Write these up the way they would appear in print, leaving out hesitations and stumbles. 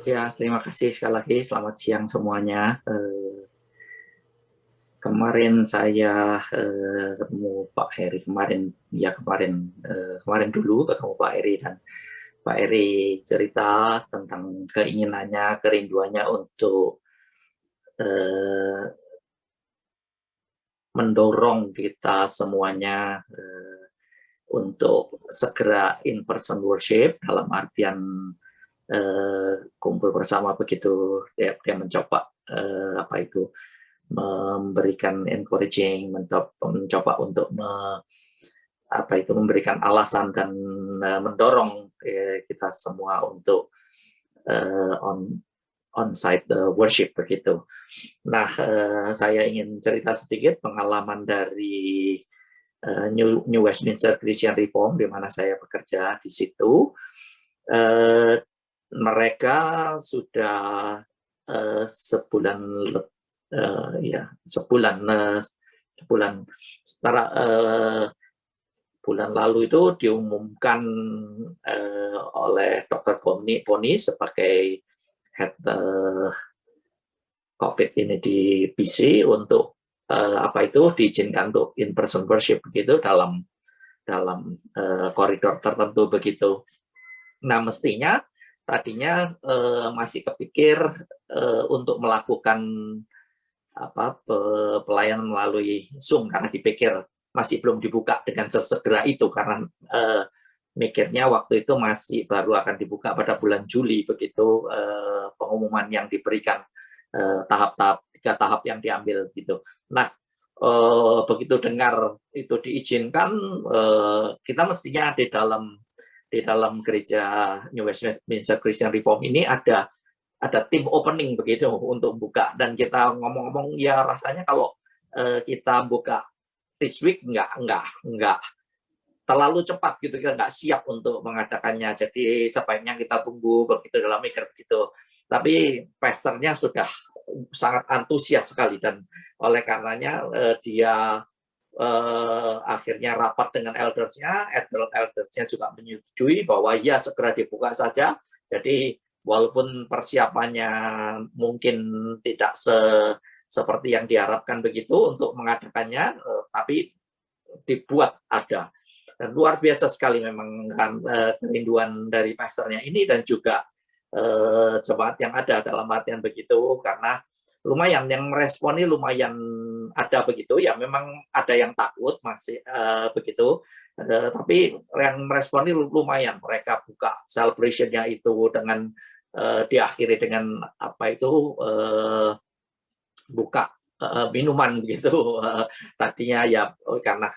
Ya, terima kasih sekali lagi. Selamat siang semuanya. Kemarin saya ketemu Pak Heri kemarin dulu ketemu Pak Heri, dan Pak Heri cerita tentang keinginannya, kerinduannya untuk eh, mendorong kita semuanya untuk segera in person worship, dalam artian kumpul bersama begitu. Dia mencoba apa itu, memberikan encouraging, mencoba untuk memberikan alasan dan mendorong kita semua untuk on-site worship begitu. Nah, saya ingin cerita sedikit pengalaman dari New Westminster Christian Reform, di mana saya bekerja di situ. Mereka sudah sebulan setara bulan lalu itu diumumkan oleh Dr. Boni sebagai head COVID ini di BC untuk diizinkan untuk in person worship begitu dalam koridor tertentu begitu. Nah, mestinya tadinya masih kepikir untuk melakukan pelayanan melalui Zoom, karena dipikir masih belum dibuka dengan sesegera itu, karena mikirnya waktu itu masih baru akan dibuka pada bulan Juli begitu, pengumuman yang diberikan, tahap-tahap 3 tahap yang diambil gitu. Nah, begitu dengar itu diizinkan, kita mestinya di dalam gereja New Westminster Christian Reform ini ada tim opening begitu untuk buka, dan kita ngomong-ngomong ya rasanya kalau kita buka this week nggak terlalu cepat gitu, kita nggak siap untuk mengadakannya, jadi sebaiknya kita tunggu begitu, dalam mikir begitu. Tapi pastornya sudah sangat antusias sekali, dan oleh karenanya dia akhirnya rapat dengan eldersnya juga menyetujui bahwa ya segera dibuka saja. Jadi walaupun persiapannya mungkin tidak seperti yang diharapkan begitu untuk mengadakannya, tapi dibuat ada. Dan luar biasa sekali memang kan kerinduan dari pastornya ini, dan juga jemaat yang ada, dalam artian begitu, karena lumayan yang meresponi, lumayan ada begitu ya. Memang ada yang takut masih begitu, tapi yang meresponi lumayan. Mereka buka celebration-nya itu dengan diakhiri dengan buka minuman gitu. Tadinya ya karena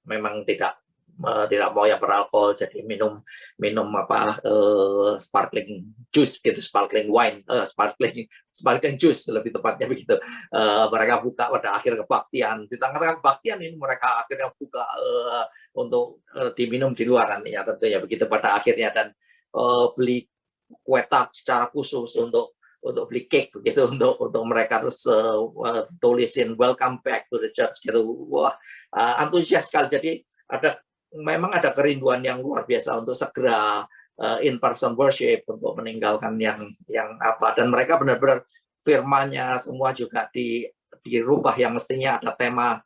memang tidak mau yang beralkohol, jadi minum sparkling juice gitu, sparkling wine, sparkling juice lebih tepatnya begitu. Mereka buka pada akhir kebaktian, di tengah-tengah kebaktian ini mereka akhirnya buka untuk diminum di luaran ya, tentunya begitu pada akhirnya. Dan beli kue tart secara khusus untuk beli cake begitu, untuk mereka, terus tulisin welcome back to the church gitu. Wah, antusias sekali. Jadi memang ada kerinduan yang luar biasa untuk segera in person worship, untuk meninggalkan yang dan mereka benar-benar firmannya semua juga dirubah, yang mestinya ada tema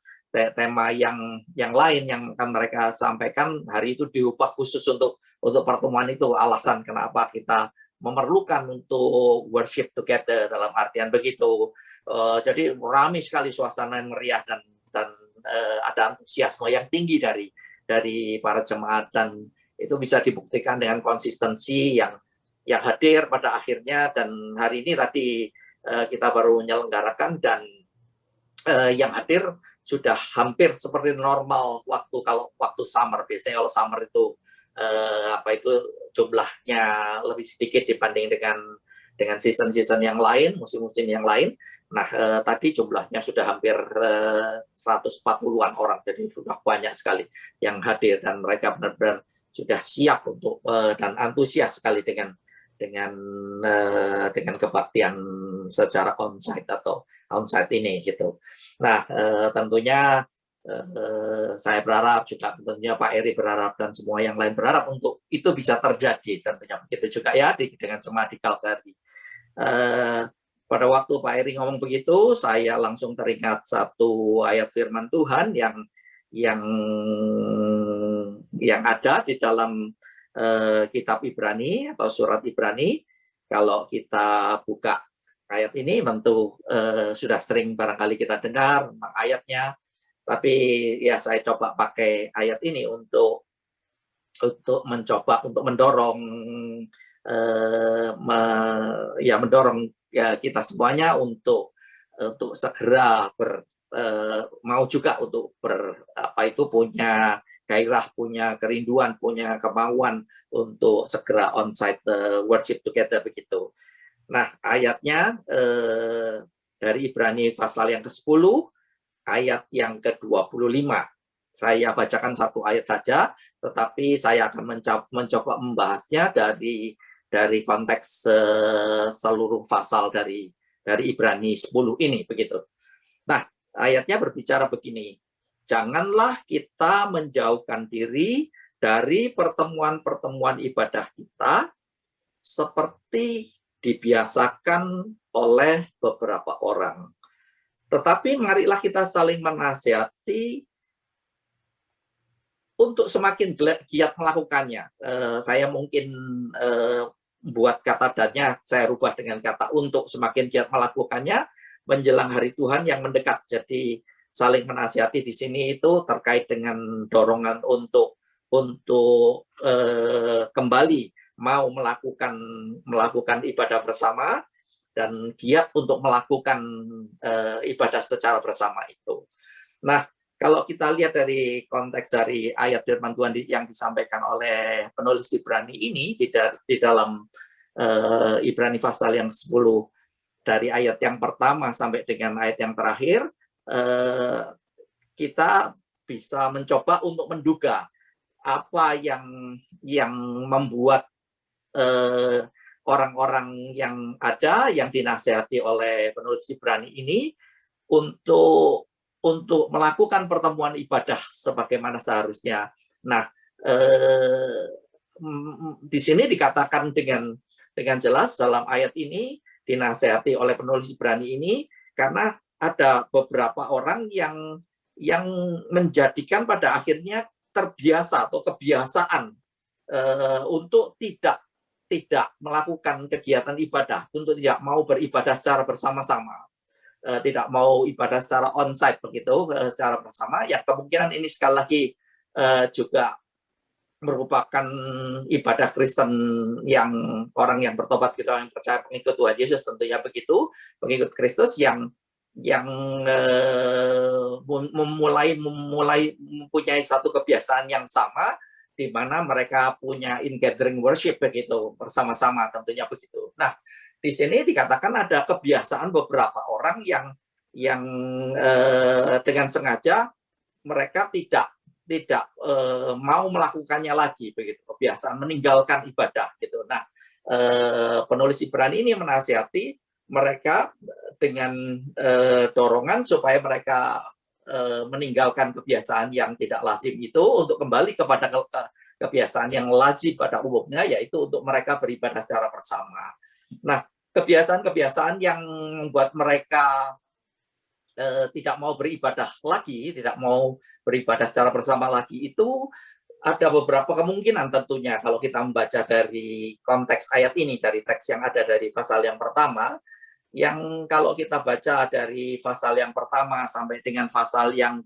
yang lain yang akan mereka sampaikan hari itu, diubah khusus untuk pertemuan itu. Alasan kenapa kita memerlukan untuk worship together, dalam artian begitu. Jadi ramai sekali, suasana yang meriah, dan ada antusiasme yang tinggi dari para jemaat, dan itu bisa dibuktikan dengan konsistensi yang hadir pada akhirnya. Dan hari ini tadi kita baru menyelenggarakan, dan yang hadir sudah hampir seperti normal waktu summer. Biasanya kalau summer itu jumlahnya lebih sedikit dibanding dengan season yang lain, musim-musim yang lain. Nah, tadi jumlahnya sudah hampir 140-an orang, jadi sudah banyak sekali yang hadir, dan mereka benar-benar sudah siap untuk dan antusias sekali dengan kebaktian secara onsite ini gitu. Nah, tentunya saya berharap juga, tentunya Pak Heri berharap, dan semua yang lain berharap untuk itu bisa terjadi, tentunya begitu juga ya dengan jemaat di Calgary. eh, pada waktu Pak Eri ngomong begitu, saya langsung teringat satu ayat firman Tuhan yang yang ada di dalam kitab Ibrani atau surat Ibrani. Kalau kita buka ayat ini, tentu sudah sering barangkali kita dengar tentang ayatnya, tapi ya saya coba pakai ayat ini untuk mencoba untuk mendorong mendorong ya kita semuanya untuk segera mau juga untuk punya gairah, punya kerinduan, punya kemauan untuk segera onsite worship together begitu. Nah, ayatnya dari Ibrani pasal yang ke-10 ayat yang ke-25. Saya bacakan satu ayat saja, tetapi saya akan mencoba membahasnya dari konteks seluruh pasal dari Ibrani 10 ini begitu. Nah, ayatnya berbicara begini. Janganlah kita menjauhkan diri dari pertemuan-pertemuan ibadah kita seperti dibiasakan oleh beberapa orang. Tetapi marilah kita saling menasihati untuk semakin giat melakukannya. Saya mungkin buat kata dannya, saya rubah dengan kata untuk semakin giat melakukannya menjelang hari Tuhan yang mendekat. Jadi saling menasihati di sini itu terkait dengan dorongan untuk kembali mau melakukan ibadah bersama dan giat untuk melakukan ibadah secara bersama itu. Nah, kalau kita lihat dari konteks dari ayat firman Tuhan yang disampaikan oleh penulis Ibrani ini di dalam Ibrani pasal yang 10 dari ayat yang pertama sampai dengan ayat yang terakhir, kita bisa mencoba untuk menduga apa yang membuat orang-orang yang ada yang dinasihati oleh penulis Ibrani ini untuk melakukan pertemuan ibadah sebagaimana seharusnya. Nah, di sini dikatakan dengan jelas dalam ayat ini dinasihati oleh penulis Ibrani ini karena ada beberapa orang yang menjadikan pada akhirnya terbiasa atau kebiasaan untuk tidak melakukan kegiatan ibadah, untuk tidak mau beribadah secara bersama-sama, tidak mau ibadah secara onsite begitu, secara bersama. Ya kemungkinan ini sekali lagi juga merupakan ibadah Kristen yang orang yang bertobat gitu, yang percaya pengikut Tuhan Yesus tentunya begitu, pengikut Kristus yang memulai mempunyai satu kebiasaan yang sama di mana mereka punya in gathering worship begitu bersama-sama tentunya begitu. Nah, di sini dikatakan ada kebiasaan beberapa orang yang dengan sengaja mereka tidak mau melakukannya lagi begitu, kebiasaan meninggalkan ibadah gitu. Nah, penulis Ibrani ini menasihati mereka dengan dorongan supaya mereka meninggalkan kebiasaan yang tidak lazim itu untuk kembali kepada kebiasaan yang lazim pada umumnya, yaitu untuk mereka beribadah secara bersama. Nah, kebiasaan-kebiasaan yang membuat mereka tidak mau beribadah lagi, tidak mau beribadah secara bersama lagi itu ada beberapa kemungkinan tentunya kalau kita membaca dari konteks ayat ini, dari teks yang ada dari pasal yang pertama, yang kalau kita baca dari pasal yang pertama sampai dengan pasal yang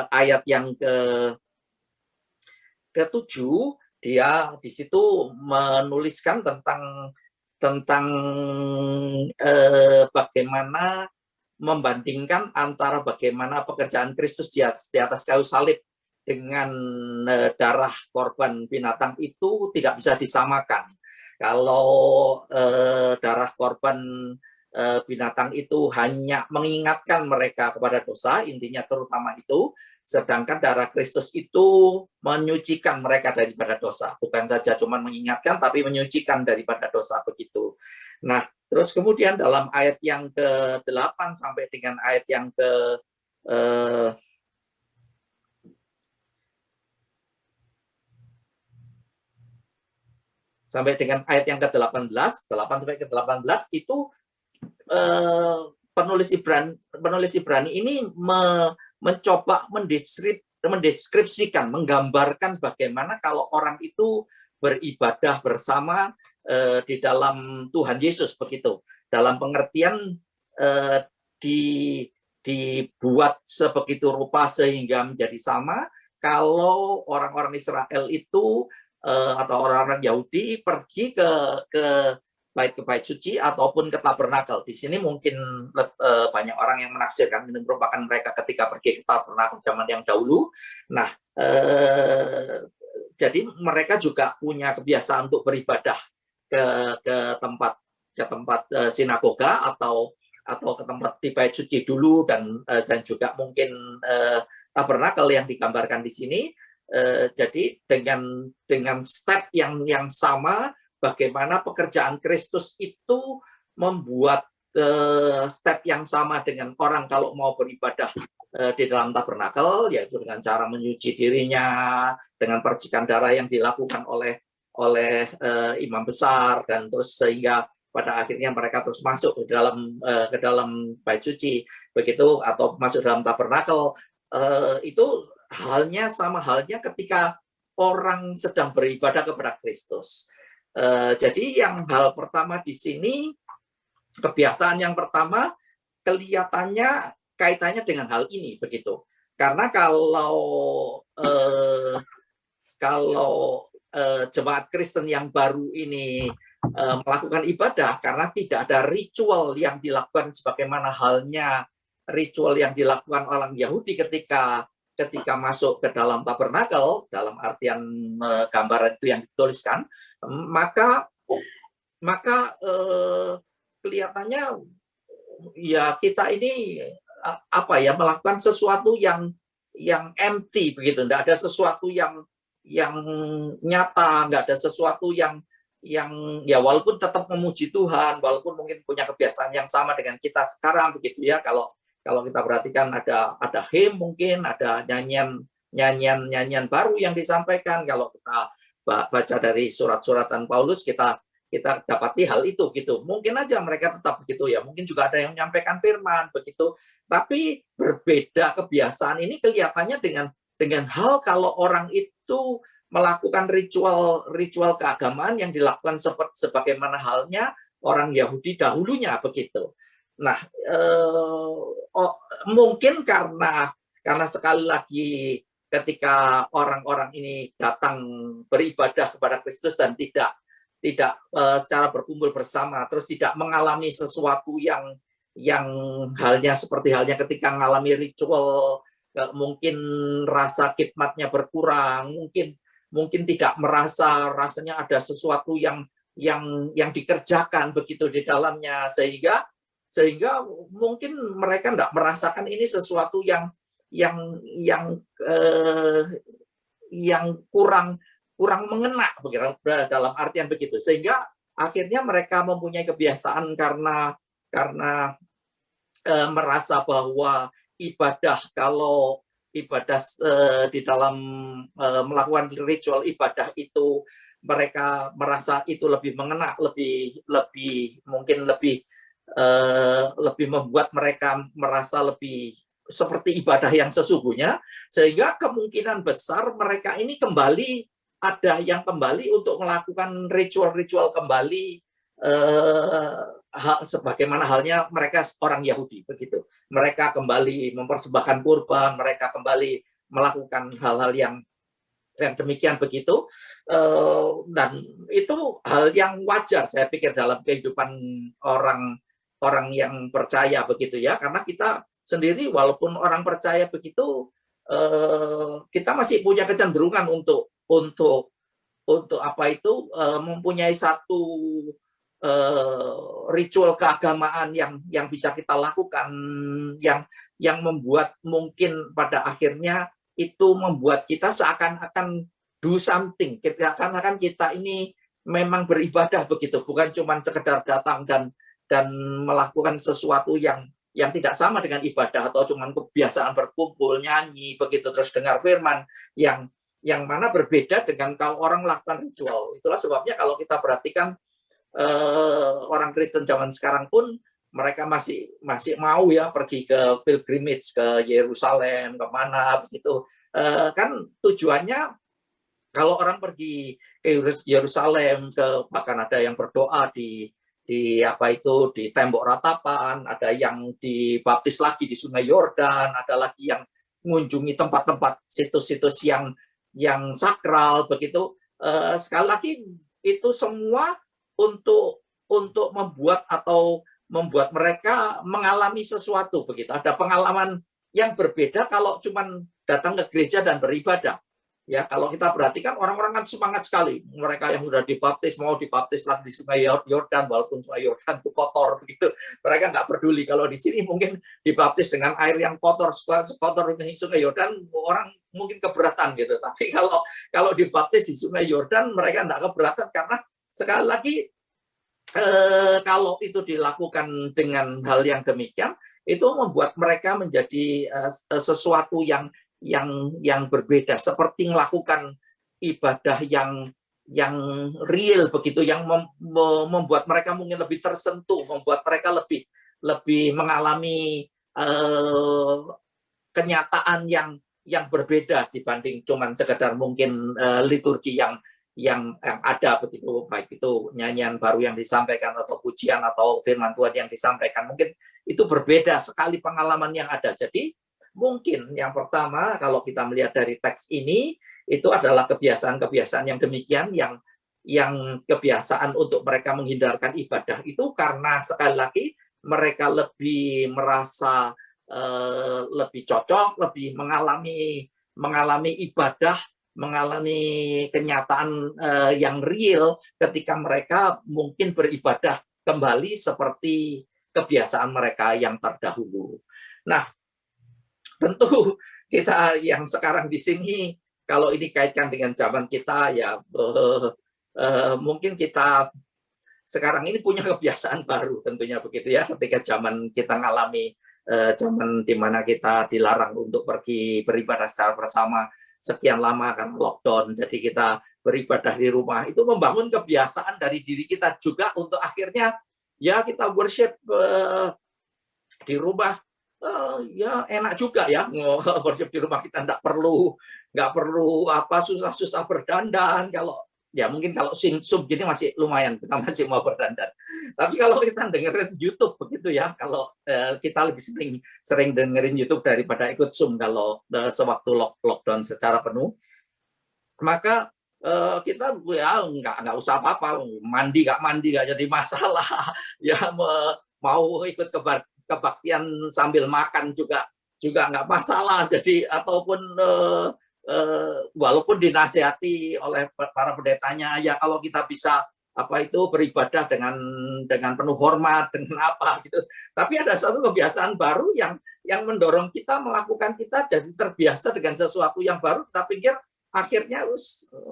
ayat yang ke-7, dia di situ menuliskan tentang bagaimana membandingkan antara bagaimana pekerjaan Kristus di atas kayu salib dengan darah korban binatang itu tidak bisa disamakan. Kalau darah korban binatang itu hanya mengingatkan mereka kepada dosa, intinya terutama itu, sedangkan darah Kristus itu menyucikan mereka daripada dosa. Bukan saja cuma mengingatkan, tapi menyucikan daripada dosa begitu. Nah, terus kemudian dalam ayat yang ke-8 sampai dengan ayat yang sampai dengan ayat yang ke-18, 8 sampai ke-18 itu penulis Ibrani ini mencoba mendeskripsikan, menggambarkan bagaimana kalau orang itu beribadah bersama di dalam Tuhan Yesus begitu. Dalam pengertian dibuat sebegitu rupa sehingga menjadi sama. Kalau orang-orang Israel itu atau orang-orang Yahudi pergi ke bait suci ataupun ke tabernakel. Di sini mungkin banyak orang yang menafsirkan ini merupakan mereka ketika pergi ke tabernakel zaman yang dahulu. Nah, jadi mereka juga punya kebiasaan untuk beribadah ke tempat sinagoga atau ke tempat di bait suci dulu, dan juga mungkin tabernakel yang digambarkan di sini. Jadi dengan step yang sama, bagaimana pekerjaan Kristus itu membuat step yang sama dengan orang kalau mau beribadah di dalam tabernakel, yaitu dengan cara menyuci dirinya, dengan percikan darah yang dilakukan oleh imam besar, dan terus sehingga pada akhirnya mereka terus masuk ke dalam bait suci begitu, atau masuk dalam tabernakel. Itu sama halnya ketika orang sedang beribadah kepada Kristus. Jadi yang hal pertama di sini, kebiasaan yang pertama kelihatannya kaitannya dengan hal ini begitu. Karena kalau jemaat Kristen yang baru ini melakukan ibadah karena tidak ada ritual yang dilakukan sebagaimana halnya ritual yang dilakukan orang Yahudi ketika masuk ke dalam tabernakel, dalam artian gambaran itu yang dituliskan, maka kelihatannya ya kita ini melakukan sesuatu yang empty begitu, tidak ada sesuatu yang nyata, nggak ada sesuatu yang ya walaupun tetap memuji Tuhan, walaupun mungkin punya kebiasaan yang sama dengan kita sekarang begitu ya. Kalau kita perhatikan ada hymn, mungkin ada nyanyian baru yang disampaikan. Kalau kita baca dari surat-suratan Paulus, kita dapati hal itu gitu. Mungkin aja mereka tetap begitu ya. Mungkin juga ada yang menyampaikan firman begitu. Tapi berbeda kebiasaan ini kelihatannya dengan hal kalau orang itu melakukan ritual keagamaan yang dilakukan sebagaimana halnya orang Yahudi dahulunya begitu. Nah, mungkin karena sekali lagi ketika orang-orang ini datang beribadah kepada Kristus dan tidak secara berkumpul bersama, terus tidak mengalami sesuatu yang halnya seperti halnya ketika mengalami ritual, mungkin rasa khidmatnya berkurang, mungkin tidak rasanya ada sesuatu yang dikerjakan begitu di dalamnya, sehingga mungkin mereka tidak merasakan ini sesuatu yang kurang mengena begitu, dalam artian begitu, sehingga akhirnya mereka mempunyai kebiasaan karena merasa bahwa kalau ibadah di dalam melakukan ritual ibadah itu mereka merasa itu lebih mengena, mungkin lebih membuat mereka merasa lebih seperti ibadah yang sesungguhnya, sehingga kemungkinan besar mereka ini ada yang kembali untuk melakukan ritual kembali, sebagaimana halnya mereka orang Yahudi begitu. Mereka kembali mempersembahkan kurban, mereka kembali melakukan hal-hal yang demikian begitu, dan itu hal yang wajar saya pikir dalam kehidupan orang yang percaya begitu ya, karena kita sendiri walaupun orang percaya begitu, kita masih punya kecenderungan untuk mempunyai satu ritual keagamaan yang bisa kita lakukan, yang membuat mungkin pada akhirnya itu membuat kita seakan-akan do something, seakan-akan kita ini memang beribadah begitu, bukan cuma sekedar datang dan melakukan sesuatu yang tidak sama dengan ibadah, atau cuma kebiasaan berkumpul nyanyi begitu terus dengar firman yang yang mana berbeda dengan kalau orang melakukan ritual. Itulah sebabnya kalau kita perhatikan orang Kristen zaman sekarang pun mereka masih mau ya pergi ke pilgrimage ke Yerusalem, kemana begitu. Kan tujuannya kalau orang pergi ke Yerusalem, bahkan ada yang berdoa di apa itu di tembok ratapan, ada yang dibaptis lagi di Sungai Yordan, ada lagi yang mengunjungi tempat-tempat situs-situs yang sakral begitu. Sekali lagi itu semua untuk membuat mereka mengalami sesuatu begitu. Ada pengalaman yang berbeda kalau cuman datang ke gereja dan beribadah. Ya, kalau kita perhatikan orang-orang kan semangat sekali. Mereka yang sudah dibaptis mau dibaptis lagi di Sungai Yordan, walaupun Sungai Yordan itu kotor begitu. Mereka nggak peduli. Kalau di sini mungkin dibaptis dengan air yang kotor, kotor Sungai Yordan, orang mungkin keberatan gitu. Tapi kalau dibaptis di Sungai Yordan, mereka nggak keberatan karena sekali lagi kalau itu dilakukan dengan hal yang demikian, itu membuat mereka menjadi sesuatu yang berbeda, seperti melakukan ibadah yang real begitu, yang membuat mereka mungkin lebih tersentuh, membuat mereka lebih mengalami kenyataan yang berbeda dibanding cuman sekedar mungkin liturgi yang ada begitu, baik itu nyanyian baru yang disampaikan atau pujian atau firman Tuhan yang disampaikan, mungkin itu berbeda sekali pengalaman yang ada. Jadi mungkin yang pertama kalau kita melihat dari teks ini itu adalah kebiasaan-kebiasaan yang demikian yang kebiasaan untuk mereka menghindarkan ibadah itu karena sekali lagi mereka lebih merasa lebih cocok, lebih mengalami ibadah, mengalami kenyataan yang real ketika mereka mungkin beribadah kembali seperti kebiasaan mereka yang terdahulu. Nah, tentu kita yang sekarang di sini, kalau ini kaitkan dengan zaman kita, ya mungkin kita sekarang ini punya kebiasaan baru tentunya begitu ya, ketika zaman kita ngalami zaman di mana kita dilarang untuk pergi beribadah secara bersama sekian lama karena lockdown, jadi kita beribadah di rumah, itu membangun kebiasaan dari diri kita juga untuk akhirnya ya kita worship di rumah. Ya enak juga ya worship di rumah, kita nggak perlu apa susah-susah berdandan. Kalau ya mungkin kalau sub gini masih lumayan, kita masih mau berdandan. Tapi kalau kita dengerin YouTube begitu ya, kalau kita lebih sering dengerin YouTube daripada ikut Zoom kalau sewaktu lockdown secara penuh, maka kita ya nggak usah apa-apa, mandi nggak jadi masalah. Ya mau ikut kebaktian sambil makan juga nggak masalah. Jadi ataupun walaupun dinasihati oleh para pendetanya, ya kalau kita bisa apa itu beribadah dengan penuh hormat, dengan apa gitu. Tapi ada satu kebiasaan baru yang mendorong kita melakukan, kita jadi terbiasa dengan sesuatu yang baru. Kita pikir akhirnya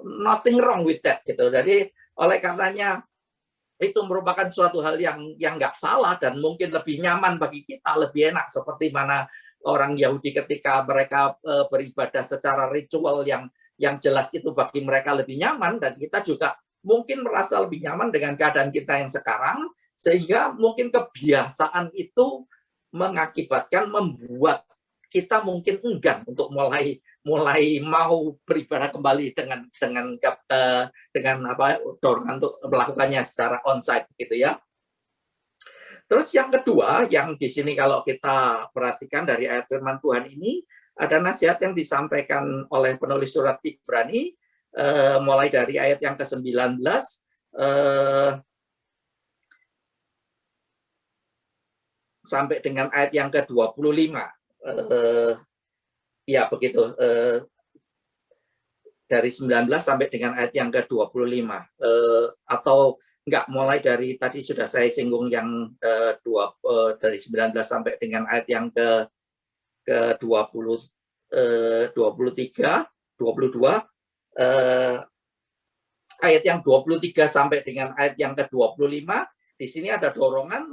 nothing wrong with that gitu. Jadi oleh karenanya itu merupakan suatu hal yang nggak salah dan mungkin lebih nyaman bagi kita, lebih enak, seperti mana orang Yahudi ketika mereka beribadah secara ritual yang jelas itu bagi mereka lebih nyaman, dan kita juga mungkin merasa lebih nyaman dengan keadaan kita yang sekarang, sehingga mungkin kebiasaan itu mengakibatkan membuat kita mungkin enggan untuk mulai mau beribadah kembali dengan apa dorongan untuk melakukannya secara onsite gitu ya. Terus yang kedua, yang di sini kalau kita perhatikan dari ayat firman Tuhan ini, ada nasihat yang disampaikan oleh penulis surat Ibrani mulai dari ayat yang ke-19 sampai dengan ayat yang ke-25. Ya begitu, dari 19 sampai dengan ayat yang ke-25, atau enggak, mulai dari tadi sudah saya singgung yang dari 19 sampai dengan ayat yang ke-20, 23, 22, ayat yang 23 sampai dengan ayat yang ke-25, di sini ada dorongan,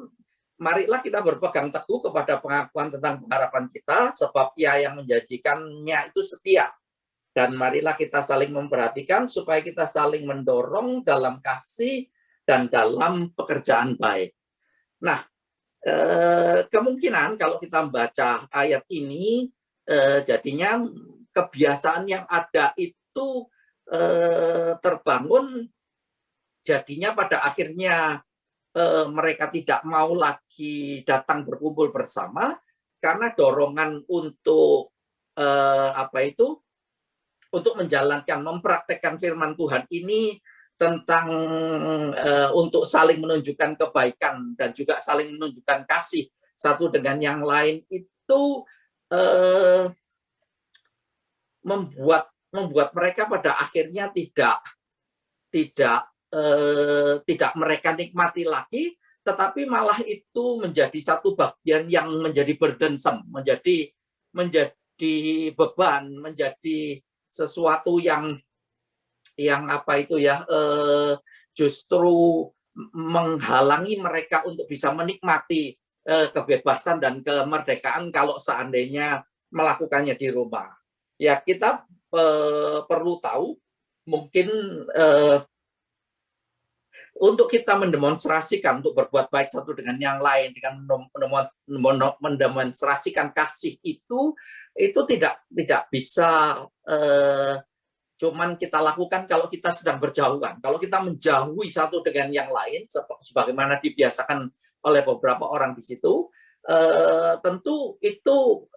marilah kita berpegang teguh kepada pengakuan tentang pengharapan kita, sebab Ia yang menjanjikannya itu setia. dan marilah kita saling memperhatikan supaya kita saling mendorong dalam kasih dan dalam pekerjaan baik. Nah, kemungkinan kalau kita membaca ayat ini, jadinya kebiasaan yang ada itu terbangun, jadinya pada akhirnya mereka tidak mau lagi datang berkumpul bersama karena dorongan untuk untuk menjalankan, mempraktekkan firman Tuhan ini tentang untuk saling menunjukkan kebaikan dan juga saling menunjukkan kasih satu dengan yang lain itu membuat mereka pada akhirnya tidak mereka nikmati lagi, tetapi malah itu menjadi satu bagian yang menjadi burdensome, menjadi beban, menjadi sesuatu yang justru menghalangi mereka untuk bisa menikmati kebebasan dan kemerdekaan kalau seandainya melakukannya di rumah. Ya, kita perlu tahu mungkin untuk kita mendemonstrasikan untuk berbuat baik satu dengan yang lain, dengan mendemonstrasikan kasih itu tidak bisa cuman kita lakukan kalau kita sedang berjauhan. Kalau kita menjauhi satu dengan yang lain, sebagaimana dibiasakan oleh beberapa orang di situ, tentu itu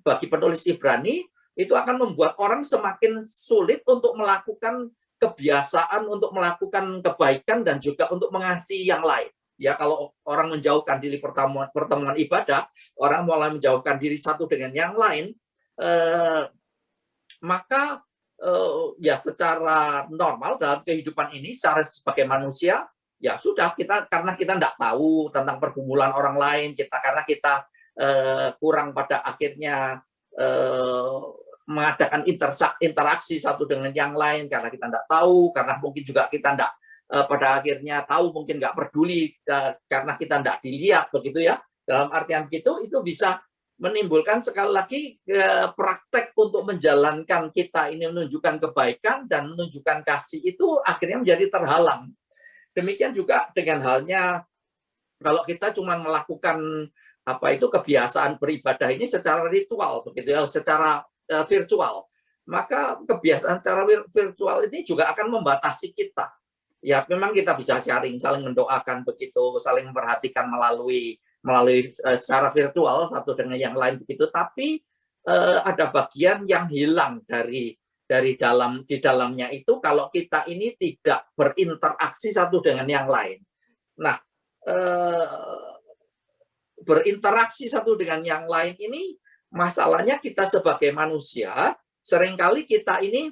bagi penulis Ibrani itu akan membuat orang semakin sulit untuk melakukan kebiasaan untuk melakukan kebaikan dan juga untuk mengasihi yang lain. Ya, kalau orang menjauhkan diri pertemuan ibadah, orang mulai menjauhkan diri satu dengan yang lain, maka ya secara normal dalam kehidupan ini sebagai manusia, ya sudah, karena kita tidak tahu tentang pergumulan orang lain, karena kita kurang pada akhirnya mengadakan interaksi satu dengan yang lain, karena kita tidak tahu, karena mungkin juga kita tidak pada akhirnya tahu, mungkin nggak peduli karena kita tidak dilihat, begitu ya. Dalam artian begitu, itu bisa menimbulkan sekali lagi praktek untuk menjalankan kita ini menunjukkan kebaikan dan menunjukkan kasih itu akhirnya menjadi terhalang. Demikian juga dengan halnya kalau kita cuma melakukan kebiasaan beribadah ini secara ritual, begitu ya, secara virtual, maka kebiasaan secara virtual ini juga akan membatasi kita. Ya, memang kita bisa sharing, saling mendoakan begitu, saling memperhatikan melalui secara virtual satu dengan yang lain begitu, tapi ada bagian yang hilang di dalamnya itu kalau kita ini tidak berinteraksi satu dengan yang lain. Nah, berinteraksi satu dengan yang lain ini masalahnya kita sebagai manusia, seringkali kita ini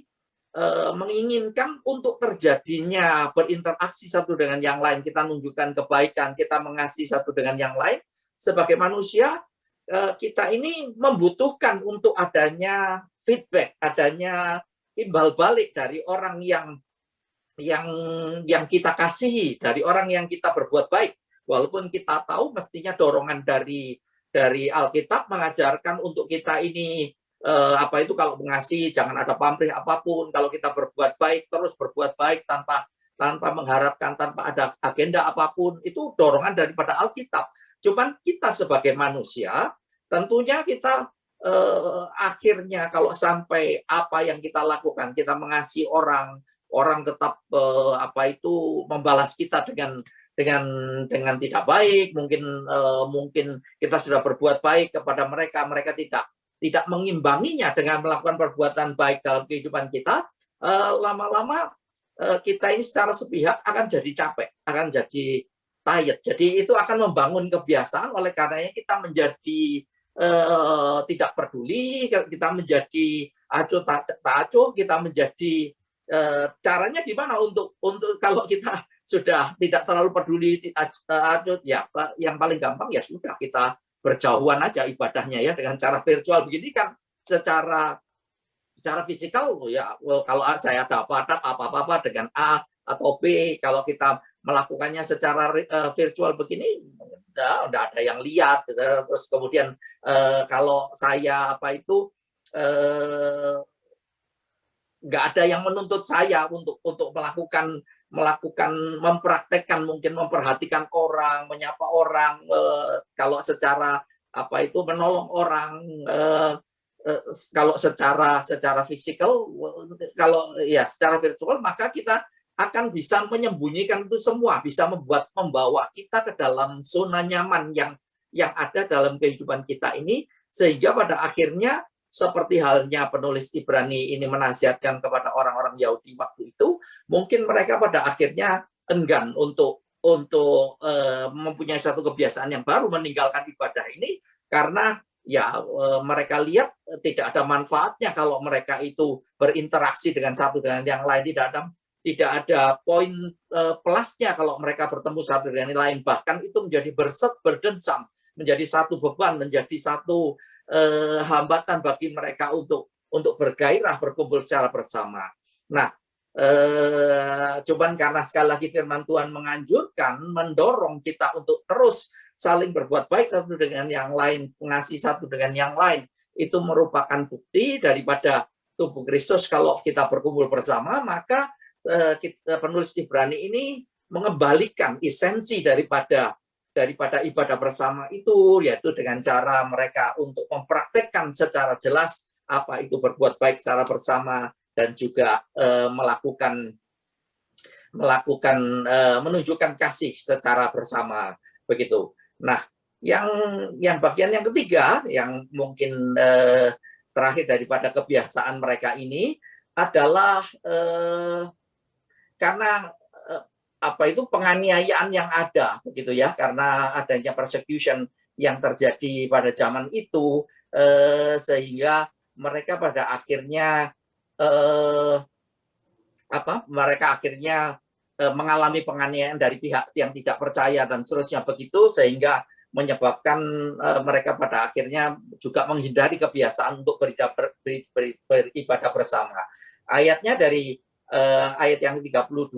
menginginkan untuk terjadinya berinteraksi satu dengan yang lain, kita menunjukkan kebaikan, kita mengasihi satu dengan yang lain. Sebagai manusia, kita ini membutuhkan untuk adanya feedback, adanya imbal balik dari orang yang kita kasihi, dari orang yang kita berbuat baik. Walaupun kita tahu mestinya dorongan dari Alkitab mengajarkan untuk kita ini kalau mengasihi jangan ada pamrih apapun, kalau kita berbuat baik terus berbuat baik tanpa mengharapkan, tanpa ada agenda apapun, itu dorongan daripada Alkitab. Cuman kita sebagai manusia tentunya kita akhirnya kalau sampai apa yang kita lakukan, kita mengasihi orang tetap membalas kita dengan tidak baik, mungkin kita sudah berbuat baik kepada mereka tidak mengimbanginya dengan melakukan perbuatan baik dalam kehidupan kita, lama-lama kita ini secara sepihak akan jadi capek, akan jadi tired. Jadi itu akan membangun kebiasaan, oleh karenanya kita menjadi tidak peduli, kita menjadi acuh tak acuh, kita menjadi caranya gimana untuk kalau kita sudah tidak terlalu peduli, ya yang paling gampang ya sudah kita berjauhan aja ibadahnya ya dengan cara virtual begini kan secara fisikal ya. Kalau saya ada apa-apa dengan A atau B, kalau kita melakukannya secara virtual begini udah ada yang lihat gitu. Terus kemudian kalau saya nggak ada yang menuntut saya untuk melakukan mempraktekkan, mungkin memperhatikan orang, menyapa orang, kalau secara apa itu menolong orang, kalau secara fisikal, kalau ya secara virtual, maka kita akan bisa menyembunyikan itu semua, bisa membawa kita ke dalam zona nyaman yang ada dalam kehidupan kita ini, sehingga pada akhirnya seperti halnya penulis Ibrani ini menasihatkan kepada orang-orang Yahudi waktu itu, mungkin mereka pada akhirnya enggan untuk mempunyai satu kebiasaan yang baru, meninggalkan ibadah ini, karena ya mereka lihat tidak ada manfaatnya kalau mereka itu berinteraksi dengan satu dengan yang lain, tidak ada poin plusnya kalau mereka bertemu satu dengan yang lain, bahkan itu menjadi berdensam, menjadi satu beban, menjadi satu hambatan bagi mereka untuk bergairah berkumpul secara bersama. Nah, cuman karena sekali lagi firman Tuhan menganjurkan, mendorong kita untuk terus saling berbuat baik satu dengan yang lain, mengasihi satu dengan yang lain, itu merupakan bukti daripada tubuh Kristus. Kalau kita berkumpul bersama, maka penulis Ibrani ini mengembalikan esensi daripada ibadah bersama itu, yaitu dengan cara mereka untuk mempraktekkan secara jelas apa itu berbuat baik secara bersama, dan juga menunjukkan kasih secara bersama, begitu. Nah, yang bagian yang ketiga, yang mungkin terakhir daripada kebiasaan mereka ini adalah karena apa itu penganiayaan yang ada, begitu ya, karena adanya persecution yang terjadi pada zaman itu, sehingga mereka pada akhirnya mengalami penganiayaan dari pihak yang tidak percaya dan seterusnya, begitu, sehingga menyebabkan mereka pada akhirnya juga menghindari kebiasaan untuk beribadah bersama. Ayatnya dari ayat yang 32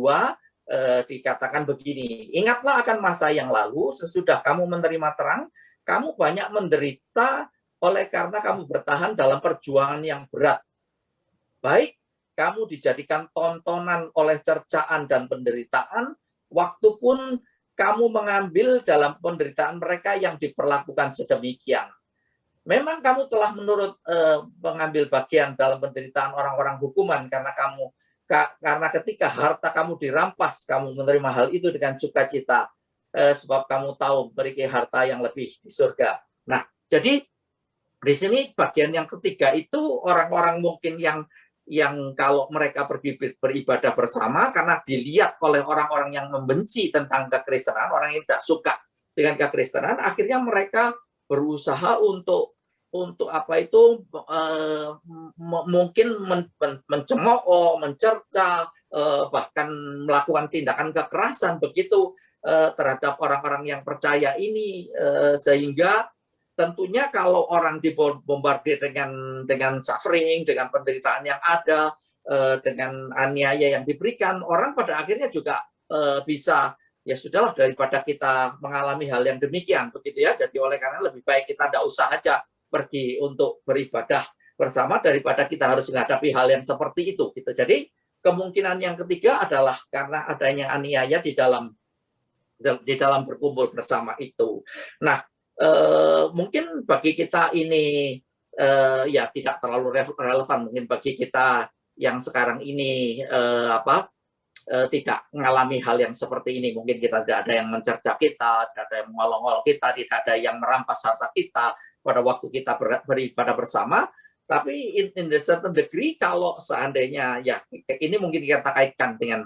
dikatakan begini, ingatlah akan masa yang lalu, sesudah kamu menerima terang, kamu banyak menderita oleh karena kamu bertahan dalam perjuangan yang berat. Baik, kamu dijadikan tontonan oleh cercaan dan penderitaan, waktu pun kamu mengambil dalam penderitaan mereka yang diperlakukan sedemikian. Memang kamu telah mengambil bagian dalam penderitaan orang-orang hukuman, karena ketika harta kamu dirampas, kamu menerima hal itu dengan sukacita, sebab kamu tahu memiliki harta yang lebih di surga. Nah, jadi di sini bagian yang ketiga itu orang-orang mungkin yang kalau mereka beribadah bersama, karena dilihat oleh orang-orang yang membenci tentang kekristenan, orang yang tidak suka dengan kekristenan, akhirnya mereka berusaha untuk apa itu mungkin mencemooh, mencerca, bahkan melakukan tindakan kekerasan begitu terhadap orang-orang yang percaya ini, sehingga tentunya kalau orang dibombardir dengan suffering, dengan penderitaan yang ada, dengan aniaya yang diberikan, orang pada akhirnya juga bisa, ya sudahlah, daripada kita mengalami hal yang demikian, begitu ya. Jadi oleh karena lebih baik kita tidak usah aja pergi untuk beribadah bersama daripada kita harus menghadapi hal yang seperti itu, gitu. Jadi kemungkinan yang ketiga adalah karena adanya aniaya di dalam berkumpul bersama itu. Nah, mungkin bagi kita ini ya tidak terlalu relevan, mungkin bagi kita yang sekarang ini tidak mengalami hal yang seperti ini. Mungkin kita tidak ada yang mencerca kita, tidak ada yang mengolok-olok kita, tidak ada yang merampas harta kita pada waktu kita beribadah bersama. Tapi in the certain degree, kalau seandainya ya ini mungkin kita kaitkan dengan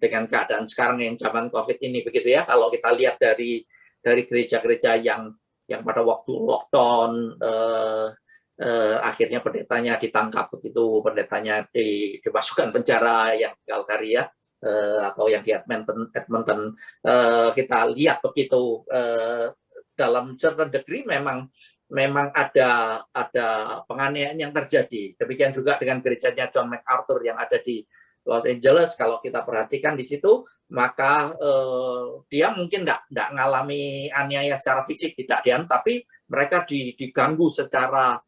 keadaan sekarang yang zaman COVID ini, begitu ya. Kalau kita lihat dari gereja-gereja yang pada waktu lockdown, akhirnya pendetanya ditangkap, begitu, pendetanya dimasukkan penjara yang di Calgary ya, atau yang di Edmonton, kita lihat begitu, dalam certain degree memang ada penganiayaan yang terjadi. Demikian juga dengan gerejanya John MacArthur yang ada di Los Angeles. Kalau kita perhatikan di situ, maka dia mungkin tidak mengalami aniaya secara fisik, tidak dia, tapi mereka diganggu secara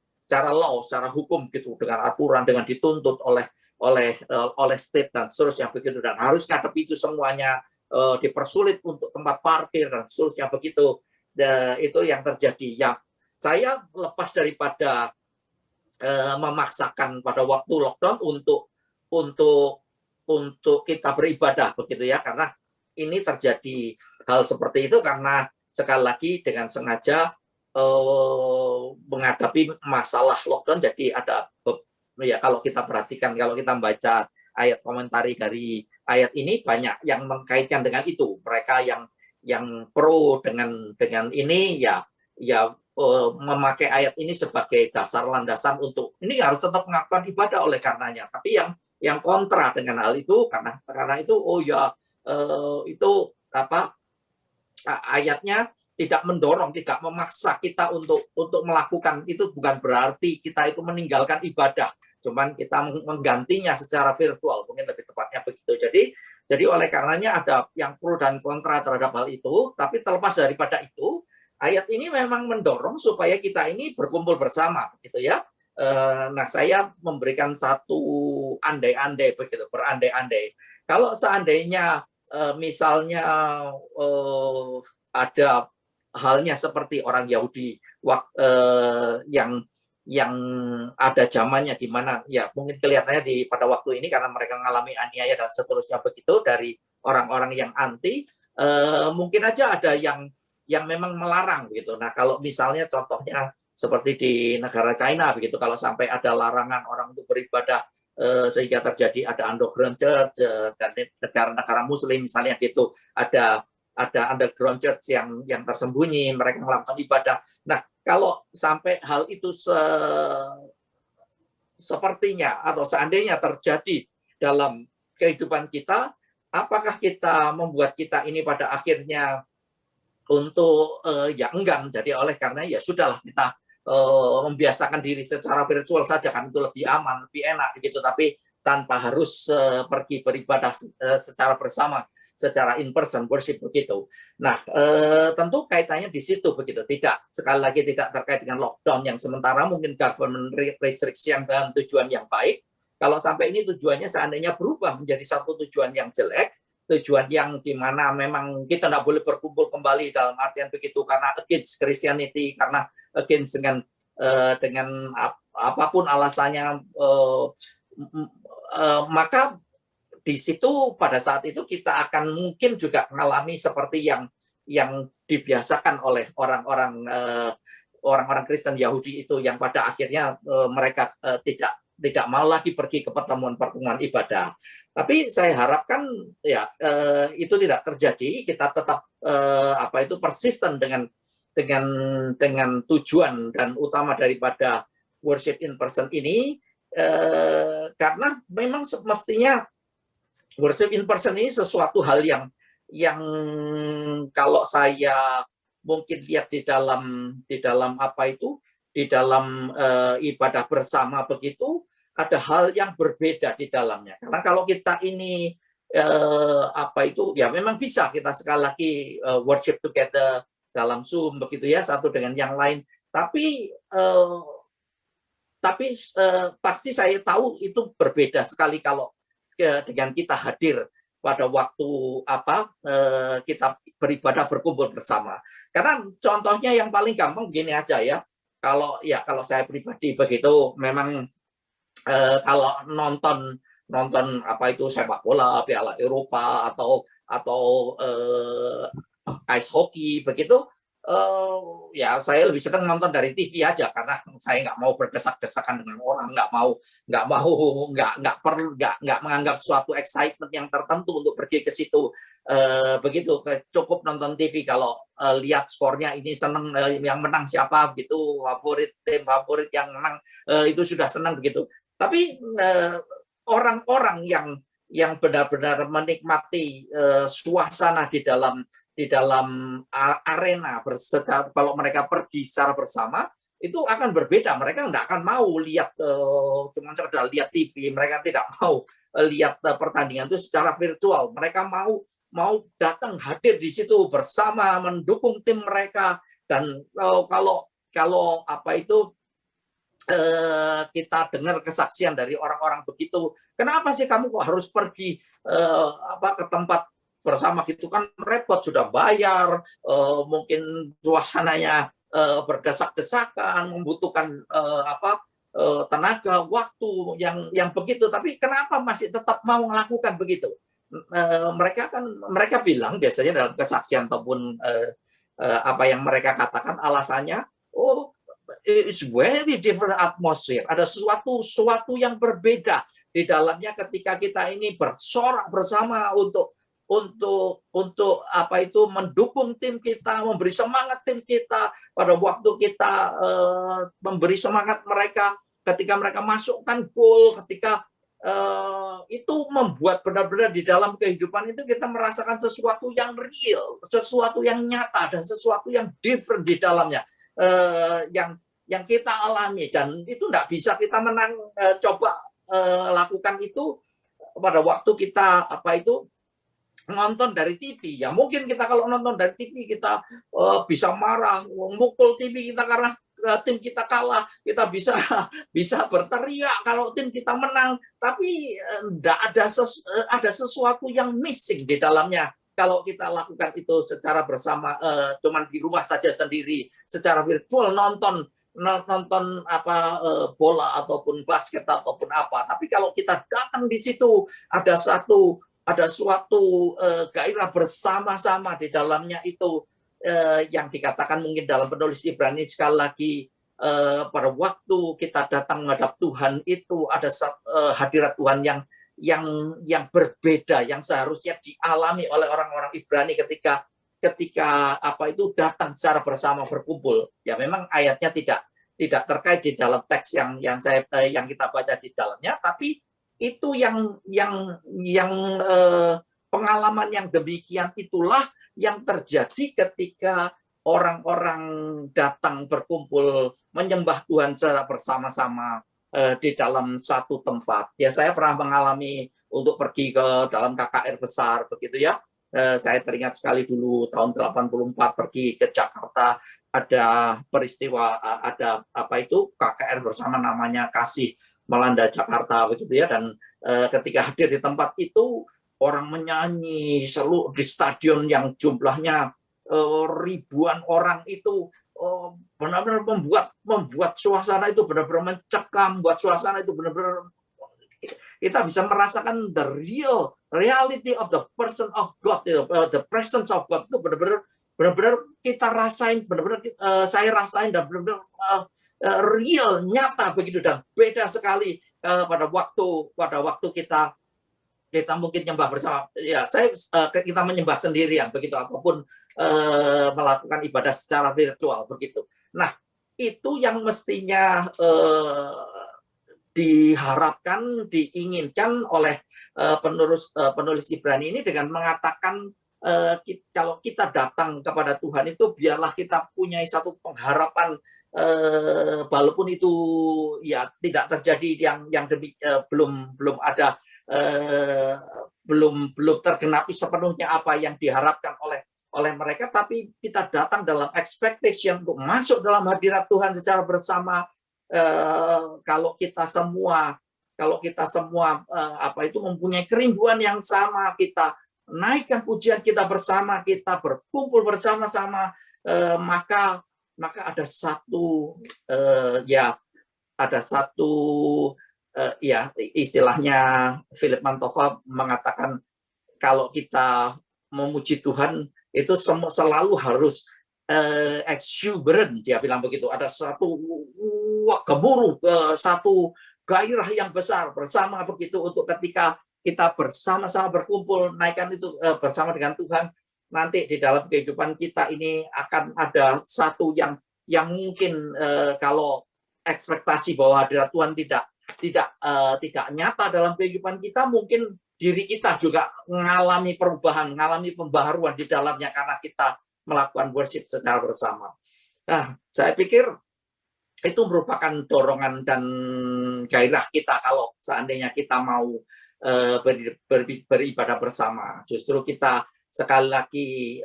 law, secara hukum gitu, dengan aturan, dengan dituntut oleh oleh state dan seterusnya begitu, dan harus ngadepi itu semuanya, dipersulit untuk tempat parkir dan seterusnya begitu. Itu yang terjadi. Ya, saya lepas daripada memaksakan pada waktu lockdown untuk kita beribadah begitu ya, karena ini terjadi hal seperti itu karena sekali lagi dengan sengaja menghadapi masalah lockdown. Jadi ada ya, kalau kita perhatikan, kalau kita membaca ayat komentari dari ayat ini, banyak yang mengkaitkan dengan itu. Mereka yang pro dengan ini ya memakai ayat ini sebagai dasar landasan untuk ini harus tetap melakukan ibadah oleh karenanya. Tapi yang kontra dengan hal itu karena itu itu apa, ayatnya tidak mendorong, tidak memaksa kita untuk melakukan itu, bukan berarti kita itu meninggalkan ibadah, cuman kita menggantinya secara virtual, mungkin lebih tepatnya begitu. Jadi oleh karenanya ada yang pro dan kontra terhadap hal itu, tapi terlepas daripada itu, ayat ini memang mendorong supaya kita ini berkumpul bersama, gitu ya. Nah, saya memberikan satu andai-andai begitu, berandai-andai. Kalau seandainya misalnya ada halnya seperti orang Yahudi yang ada zamannya di mana ya mungkin kelihatannya pada waktu ini karena mereka mengalami aniaya dan seterusnya begitu dari orang-orang yang anti, mungkin aja ada yang memang melarang gitu. Nah, kalau misalnya contohnya seperti di negara China begitu, kalau sampai ada larangan orang untuk beribadah sehingga terjadi ada underground church, dan negara-negara Muslim misalnya gitu, ada underground church yang tersembunyi, mereka melakukan ibadah. Nah, kalau sampai hal itu sepertinya atau seandainya terjadi dalam kehidupan kita, apakah kita membuat kita ini pada akhirnya untuk ya enggan. Jadi oleh karena ya sudahlah, kita membiasakan diri secara virtual saja, kan itu lebih aman, lebih enak gitu, tapi tanpa harus pergi beribadah secara bersama, secara in person worship begitu. Nah, tentu kaitannya di situ begitu. Tidak, sekali lagi tidak terkait dengan lockdown yang sementara, mungkin government restriction dan tujuan yang baik. Kalau sampai ini tujuannya seandainya berubah menjadi satu tujuan yang jelek, tujuan yang dimana memang kita tidak boleh berkumpul kembali dalam artian begitu karena against Christianity, karena against dengan apapun alasannya, maka di situ pada saat itu kita akan mungkin juga mengalami seperti yang dibiasakan oleh orang-orang Kristen Yahudi itu, yang pada akhirnya mereka tidak mau lagi pergi ke pertemuan-pertemuan ibadah. Tapi saya harapkan ya itu tidak terjadi. Kita tetap persisten dengan tujuan dan utama daripada worship in person ini, karena memang semestinya worship in person ini sesuatu hal yang kalau saya mungkin lihat di dalam ibadah bersama begitu, ada hal yang berbeda di dalamnya. Karena kalau kita ini ya memang bisa kita sekali lagi worship together dalam Zoom begitu ya, satu dengan yang lain. Tapi pasti saya tahu itu berbeda sekali kalau dengan kita hadir pada waktu kita beribadah berkumpul bersama. Karena contohnya yang paling gampang begini aja ya. Kalau saya pribadi begitu, memang kalau nonton sepak bola Piala Eropa atau ice hockey begitu, ya saya lebih senang nonton dari TV aja, karena saya nggak mau berdesak-desakan dengan orang, nggak menganggap suatu excitement yang tertentu untuk pergi ke situ, begitu. Cukup nonton TV, kalau lihat skornya ini seneng, yang menang siapa gitu, tim favorit yang menang, itu sudah senang begitu. Tapi orang-orang yang benar-benar menikmati suasana di dalam arena, kalau mereka pergi secara bersama, itu akan berbeda. Mereka nggak akan mau lihat cuma sekedar lihat TV. Mereka tidak mau lihat pertandingan itu secara virtual. Mereka mau datang hadir di situ bersama, mendukung tim mereka. Dan kalau kita dengar kesaksian dari orang-orang begitu, kenapa sih kamu kok harus pergi ke tempat bersama gitu, kan repot, sudah bayar, mungkin suasananya berdesak-desakan, membutuhkan tenaga, waktu yang begitu, tapi kenapa masih tetap mau melakukan begitu? Mereka bilang biasanya dalam kesaksian ataupun apa yang mereka katakan, alasannya, oh, it's very different atmosphere. Ada sesuatu yang berbeda di dalamnya ketika kita ini bersorak bersama untuk mendukung tim kita, memberi semangat tim kita pada waktu kita memberi semangat mereka ketika mereka masukkan gol, ketika itu membuat benar-benar di dalam kehidupan itu kita merasakan sesuatu yang real, sesuatu yang nyata, dan sesuatu yang different di dalamnya, yang kita alami, dan itu tidak bisa kita coba lakukan itu pada waktu kita nonton dari TV. Ya mungkin kita kalau nonton dari TV kita bisa marah, mukul TV kita karena tim kita kalah, kita bisa berteriak kalau tim kita menang, tapi ada sesuatu yang missing di dalamnya kalau kita lakukan itu secara bersama, cuman di rumah saja sendiri, secara virtual nonton bola ataupun basket ataupun apa. Tapi kalau kita datang di situ, ada suatu gairah bersama-sama di dalamnya itu, yang dikatakan mungkin dalam penulis Ibrani sekali lagi, pada waktu kita datang menghadap Tuhan itu ada hadirat Tuhan yang berbeda, yang seharusnya dialami oleh orang-orang Ibrani ketika datang secara bersama berkumpul. Ya memang ayatnya tidak terkait di dalam teks yang kita baca di dalamnya, tapi itu yang pengalaman yang demikian itulah yang terjadi ketika orang-orang datang berkumpul menyembah Tuhan secara bersama-sama di dalam satu tempat. Ya saya pernah mengalami untuk pergi ke dalam KKR besar begitu ya. Saya teringat sekali dulu tahun 84 pergi ke Jakarta, ada peristiwa, ada KKR bersama namanya Kasih melanda Jakarta begitu ya, dan ketika hadir di tempat itu orang menyanyi di stadion yang jumlahnya ribuan orang itu, benar-benar membuat suasana itu benar-benar mencekam, buat suasana itu benar-benar kita bisa merasakan the reality of the person of God, the presence of God itu benar-benar kita rasain, benar-benar saya rasain, dan benar-benar real, nyata begitu, dan beda sekali pada waktu kita mungkin nyembah bersama. Ya, kita menyembah sendirian begitu, ataupun melakukan ibadah secara virtual begitu. Nah, itu yang mestinya diharapkan, diinginkan oleh penulis Ibrani ini dengan mengatakan, kalau kita datang kepada Tuhan itu biarlah kita punya satu pengharapan, walaupun itu ya tidak terjadi yang belum ada, belum tergenapi sepenuhnya apa yang diharapkan oleh mereka, tapi kita datang dalam expectation untuk masuk dalam hadirat Tuhan secara bersama. Kalau kita semua mempunyai kerinduan yang sama, kita naikkan pujian kita bersama, kita berkumpul bersama-sama, maka ada satu istilahnya Philip Mantova mengatakan kalau kita memuji Tuhan itu selalu harus exuberant, dia bilang begitu, ada satu gemuruh, satu gairah yang besar bersama begitu, untuk ketika kita bersama-sama berkumpul naikkan itu bersama dengan Tuhan. Nanti di dalam kehidupan kita ini akan ada satu yang mungkin kalau ekspektasi bahwa hadirat Tuhan tidak nyata dalam kehidupan kita, mungkin diri kita juga mengalami perubahan, mengalami pembaharuan di dalamnya karena kita melakukan worship secara bersama. Nah, saya pikir itu merupakan dorongan dan gairah kita kalau seandainya kita mau beribadah bersama. Justru kita sekali lagi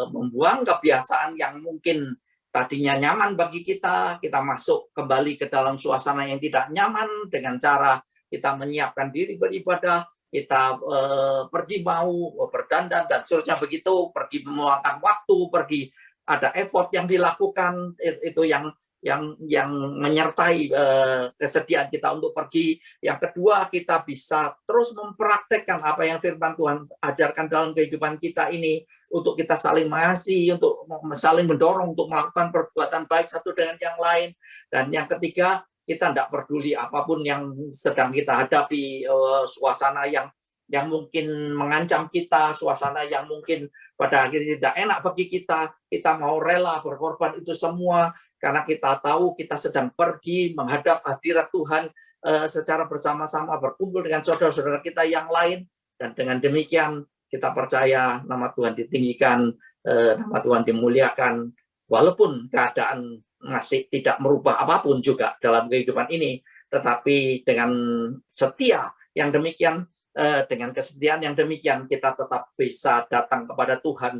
membuang kebiasaan yang mungkin tadinya nyaman bagi kita masuk kembali ke dalam suasana yang tidak nyaman dengan cara kita menyiapkan diri beribadah, kita pergi mau berdandan dan seterusnya begitu, pergi meluangkan waktu, pergi ada effort yang dilakukan, itu yang menyertai kesediaan kita untuk pergi. Yang kedua, kita bisa terus mempraktekkan apa yang firman Tuhan ajarkan dalam kehidupan kita ini, untuk kita saling mengasihi, untuk saling mendorong untuk melakukan perbuatan baik satu dengan yang lain. Dan yang ketiga, kita tidak peduli apapun yang sedang kita hadapi, suasana yang mungkin mengancam kita, suasana yang mungkin pada akhirnya tidak enak bagi kita mau rela berkorban itu semua, karena kita tahu kita sedang pergi menghadap hadirat Tuhan secara bersama-sama, berkumpul dengan saudara-saudara kita yang lain, dan dengan demikian kita percaya nama Tuhan ditinggikan, nama Tuhan dimuliakan, walaupun keadaan masih tidak merubah apapun juga dalam kehidupan ini, tetapi dengan setia yang demikian, dengan kesetiaan yang demikian, kita tetap bisa datang kepada Tuhan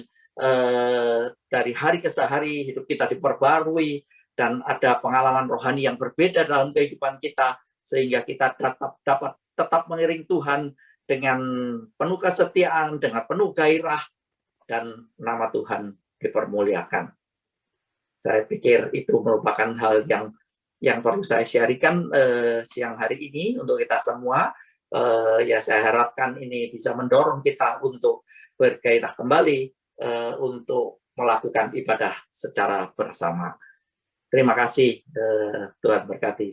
dari hari ke hari, hidup kita diperbarui, dan ada pengalaman rohani yang berbeda dalam kehidupan kita, sehingga kita dapat tetap mengiring Tuhan dengan penuh kesetiaan, dengan penuh gairah, dan nama Tuhan dipermuliakan. Saya pikir itu merupakan hal yang perlu saya sharingkan siang hari ini untuk kita semua. Ya, saya harapkan ini bisa mendorong kita untuk bergairah kembali untuk melakukan ibadah secara bersama. Terima kasih, Tuhan berkati.